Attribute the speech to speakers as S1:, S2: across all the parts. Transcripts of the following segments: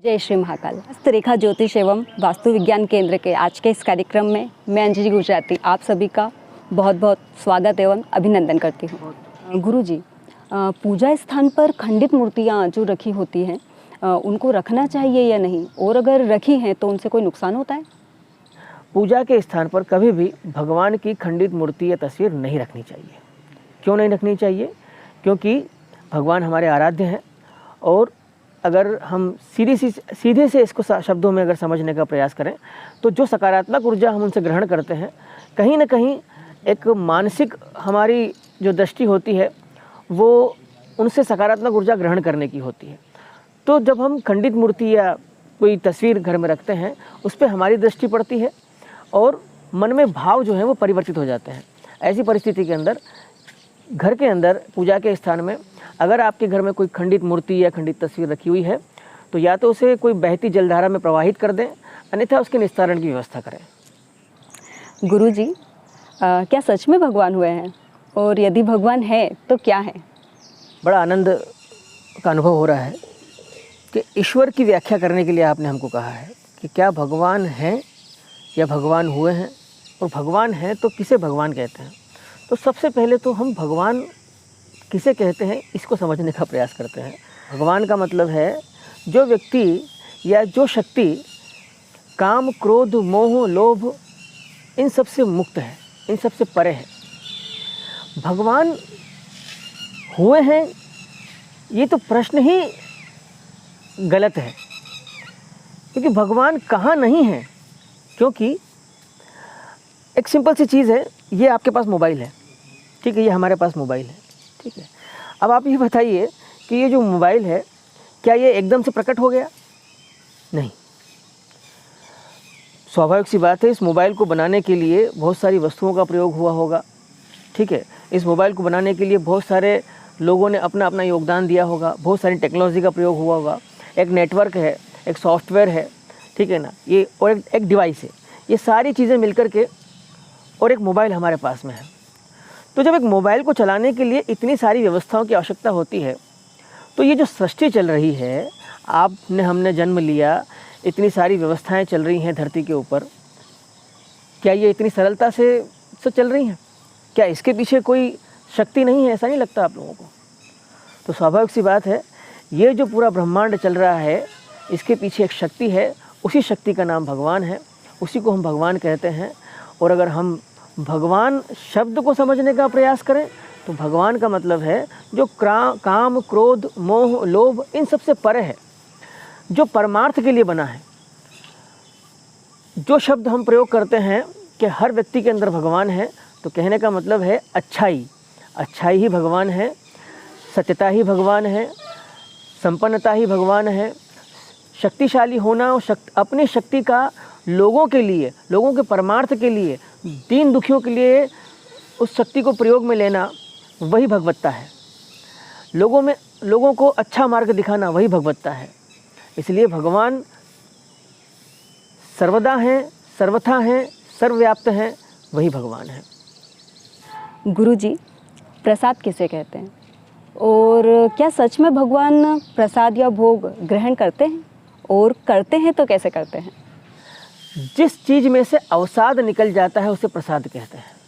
S1: जय श्री महाकाल। हस्तरेखा ज्योतिष एवं वास्तु विज्ञान केंद्र के आज के इस कार्यक्रम में मैं अंजलि गुजराती आप सभी का बहुत बहुत स्वागत एवं अभिनंदन करती हूँ। गुरुजी, पूजा स्थान पर खंडित मूर्तियाँ जो रखी होती हैं उनको रखना चाहिए या नहीं, और अगर रखी हैं तो उनसे कोई नुकसान होता है?
S2: पूजा के स्थान पर कभी भी भगवान की खंडित मूर्ति या तस्वीर नहीं रखनी चाहिए। क्यों नहीं रखनी चाहिए? क्योंकि भगवान हमारे आराध्य हैं, और अगर हम सीधे से इसको शब्दों में अगर समझने का प्रयास करें तो जो सकारात्मक ऊर्जा हम उनसे ग्रहण करते हैं, कहीं ना कहीं एक मानसिक हमारी जो दृष्टि होती है वो उनसे सकारात्मक ऊर्जा ग्रहण करने की होती है। तो जब हम खंडित मूर्ति या कोई तस्वीर घर में रखते हैं, उस पर हमारी दृष्टि पड़ती है और मन में भाव जो है वो परिवर्तित हो जाते हैं। ऐसी परिस्थिति के अंदर घर के अंदर पूजा के स्थान में अगर आपके घर में कोई खंडित मूर्ति या खंडित तस्वीर रखी हुई है तो या तो उसे कोई बहती जलधारा में प्रवाहित कर दें, अन्यथा उसके निस्तारण की व्यवस्था करें।
S1: गुरुजी, क्या सच में भगवान हुए हैं, और यदि भगवान है तो क्या है?
S2: बड़ा आनंद का अनुभव हो रहा है कि ईश्वर की व्याख्या करने के लिए आपने हमको कहा है कि क्या भगवान हैं या भगवान हुए हैं, और भगवान हैं तो किसे भगवान कहते हैं। तो सबसे पहले तो हम भगवान किसे कहते हैं इसको समझने का प्रयास करते हैं। भगवान का मतलब है जो व्यक्ति या जो शक्ति काम, क्रोध, मोह, लोभ इन सब से मुक्त है, इन सब से परे है। भगवान हुए हैं ये तो प्रश्न ही गलत है, क्योंकि भगवान कहाँ नहीं है। क्योंकि एक सिंपल सी चीज़ है, ये आपके पास मोबाइल है, ठीक है, ये हमारे पास मोबाइल है, ठीक है। अब आप ये बताइए कि ये जो मोबाइल है क्या ये एकदम से प्रकट हो गया? नहीं। स्वाभाविक सी बात है, इस मोबाइल को बनाने के लिए बहुत सारी वस्तुओं का प्रयोग हुआ होगा, ठीक है। इस मोबाइल को बनाने के लिए बहुत सारे लोगों ने अपना अपना योगदान दिया होगा, बहुत सारी टेक्नोलॉजी का प्रयोग हुआ होगा। एक नेटवर्क है, एक सॉफ्टवेयर है, ठीक है ना, ये और एक डिवाइस है। ये सारी चीज़ें मिलकर के और एक मोबाइल हमारे पास में है। तो जब एक मोबाइल को चलाने के लिए इतनी सारी व्यवस्थाओं की आवश्यकता होती है, तो ये जो सृष्टि चल रही है, आपने हमने जन्म लिया, इतनी सारी व्यवस्थाएं चल रही हैं धरती के ऊपर, क्या ये इतनी सरलता से चल रही हैं? क्या इसके पीछे कोई शक्ति नहीं है? ऐसा नहीं लगता आप लोगों को? तो स्वाभाविक सी बात है, ये जो पूरा ब्रह्मांड चल रहा है इसके पीछे एक शक्ति है, उसी शक्ति का नाम भगवान है, उसी को हम भगवान कहते हैं। और अगर हम भगवान शब्द को समझने का प्रयास करें तो भगवान का मतलब है जो काम, क्रोध, मोह, लोभ इन सब से परे है, जो परमार्थ के लिए बना है। जो शब्द हम प्रयोग करते हैं कि हर व्यक्ति के अंदर भगवान है, तो कहने का मतलब है अच्छाई ही भगवान है, सत्यता ही भगवान है, संपन्नता ही भगवान है, शक्तिशाली होना और अपनी शक्ति का लोगों के लिए, लोगों के परमार्थ के लिए, दीन दुखियों के लिए उस शक्ति को प्रयोग में लेना, वही भगवत्ता है। लोगों को अच्छा मार्ग दिखाना, वही भगवत्ता है। इसलिए भगवान सर्वदा हैं, सर्वथा हैं, सर्वव्याप्त हैं, वही भगवान है।
S1: गुरुजी, प्रसाद किसे कहते हैं, और क्या सच में भगवान प्रसाद या भोग ग्रहण करते हैं, और करते हैं तो कैसे करते हैं?
S2: जिस चीज़ में से अवसाद निकल जाता है उसे प्रसाद कहते हैं।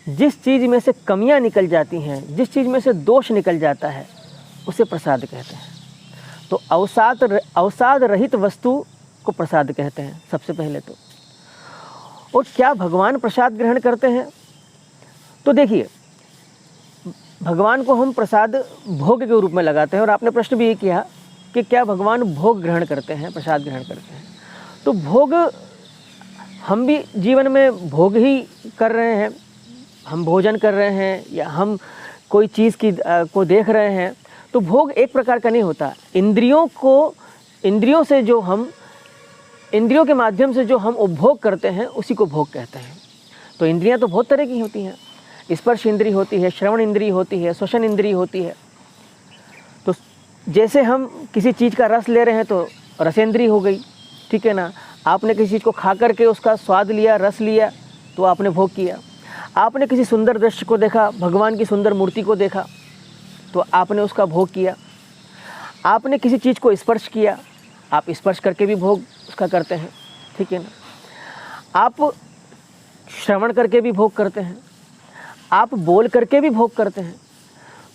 S2: जिस चीज़ में से कमियां निकल जाती हैं, जिस चीज़ में से दोष निकल जाता है, उसे प्रसाद कहते हैं। तो अवसाद रहित वस्तु को प्रसाद कहते हैं सबसे पहले तो। और क्या भगवान प्रसाद ग्रहण करते हैं? तो देखिए, भगवान को हम प्रसाद भोग के रूप में लगाते हैं, और आपने प्रश्न भी ये किया कि क्या भगवान भोग ग्रहण करते हैं, प्रसाद ग्रहण करते हैं। तो भोग हम भी जीवन में भोग ही कर रहे हैं, हम भोजन कर रहे हैं या हम कोई चीज़ को देख रहे हैं, तो भोग एक प्रकार का नहीं होता। इंद्रियों के माध्यम से जो हम उपभोग करते हैं उसी को भोग कहते हैं। तो इंद्रियां तो बहुत तरह की होती हैं, स्पर्श इंद्रिय होती है, श्रवण इंद्रिय होती है, श्वसन इंद्रिय होती है। तो जैसे हम किसी चीज़ का रस ले रहे हैं तो रसेंद्रिय हो गई, ठीक है ना। आपने किसी चीज़ को खा करके उसका स्वाद लिया, रस लिया, तो आपने भोग किया। आपने किसी सुंदर दृश्य को देखा, भगवान की सुंदर मूर्ति को देखा, तो आपने उसका भोग किया। आपने किसी चीज़ को स्पर्श किया, आप स्पर्श करके भी भोग उसका करते हैं, ठीक है ना। आप श्रवण करके भी भोग करते हैं, आप बोल करके भी भोग करते हैं।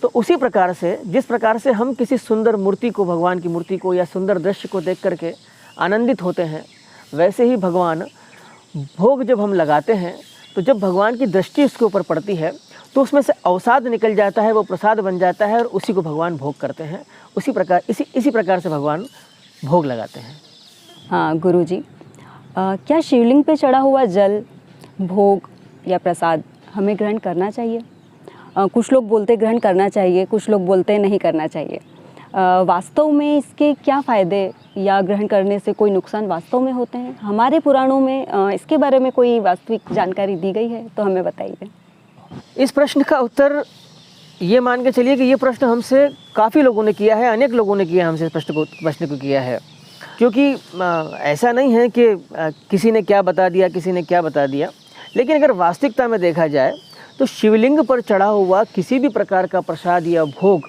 S2: तो उसी प्रकार से जिस प्रकार से हम किसी सुंदर मूर्ति को, भगवान की मूर्ति को या सुंदर दृश्य को देख करके आनंदित होते हैं, वैसे ही भगवान भोग जब हम लगाते हैं तो जब भगवान की दृष्टि उसके ऊपर पड़ती है तो उसमें से अवसाद निकल जाता है, वो प्रसाद बन जाता है और उसी को भगवान भोग करते हैं। इसी प्रकार से भगवान भोग लगाते हैं।
S1: हाँ गुरुजी, क्या शिवलिंग पे चढ़ा हुआ जल, भोग या प्रसाद हमें ग्रहण करना चाहिए? कुछ लोग बोलते ग्रहण करना चाहिए, कुछ लोग बोलते नहीं करना चाहिए। वास्तव में इसके क्या फ़ायदे या ग्रहण करने से कोई नुकसान वास्तव में होते हैं? हमारे पुराणों में इसके बारे में कोई वास्तविक जानकारी दी गई है तो हमें बताइए।
S2: इस प्रश्न का उत्तर ये मान के चलिए कि ये प्रश्न हमसे काफ़ी लोगों ने किया है, अनेक लोगों ने किया हमसे प्रश्न को किया है। क्योंकि ऐसा नहीं है कि किसी ने क्या बता दिया, किसी ने क्या बता दिया, लेकिन अगर वास्तविकता में देखा जाए तो शिवलिंग पर चढ़ा हुआ किसी भी प्रकार का प्रसाद या भोग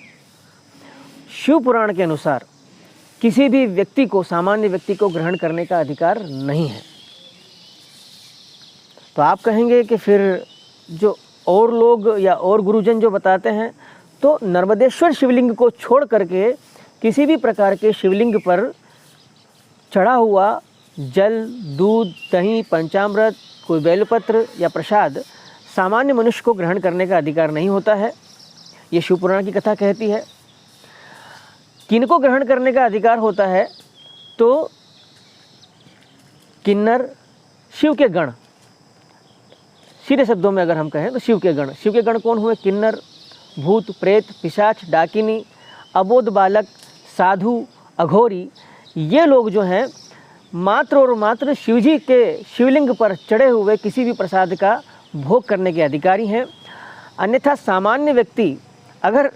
S2: शिव पुराण के अनुसार किसी भी व्यक्ति को, सामान्य व्यक्ति को ग्रहण करने का अधिकार नहीं है। तो आप कहेंगे कि फिर जो और लोग या और गुरुजन जो बताते हैं, तो नर्मदेश्वर शिवलिंग को छोड़ करके किसी भी प्रकार के शिवलिंग पर चढ़ा हुआ जल, दूध, दही, पंचामृत, कोई बेलपत्र या प्रसाद सामान्य मनुष्य को ग्रहण करने का अधिकार नहीं होता है। ये शिव पुराण की कथा कहती है। किनको ग्रहण करने का अधिकार होता है? तो किन्नर, शिव के गण, सीधे शब्दों में अगर हम कहें तो शिव के गण। शिव के गण कौन हुए? किन्नर, भूत, प्रेत, पिशाच, डाकिनी, अबोध बालक, साधु, अघोरी, ये लोग जो हैं मात्र और मात्र शिवजी के शिवलिंग पर चढ़े हुए किसी भी प्रसाद का भोग करने के अधिकारी हैं। अन्यथा सामान्य व्यक्ति अगर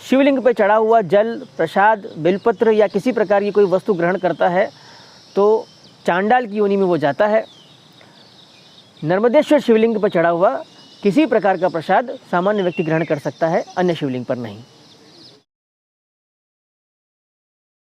S2: शिवलिंग पर चढ़ा हुआ जल, प्रसाद, बेलपत्र या किसी प्रकार की कोई वस्तु ग्रहण करता है तो चांडाल की योनि में वो जाता है। नर्मदेश्वर शिवलिंग पर चढ़ा हुआ किसी प्रकार का प्रसाद सामान्य व्यक्ति ग्रहण कर सकता है, अन्य शिवलिंग पर नहीं।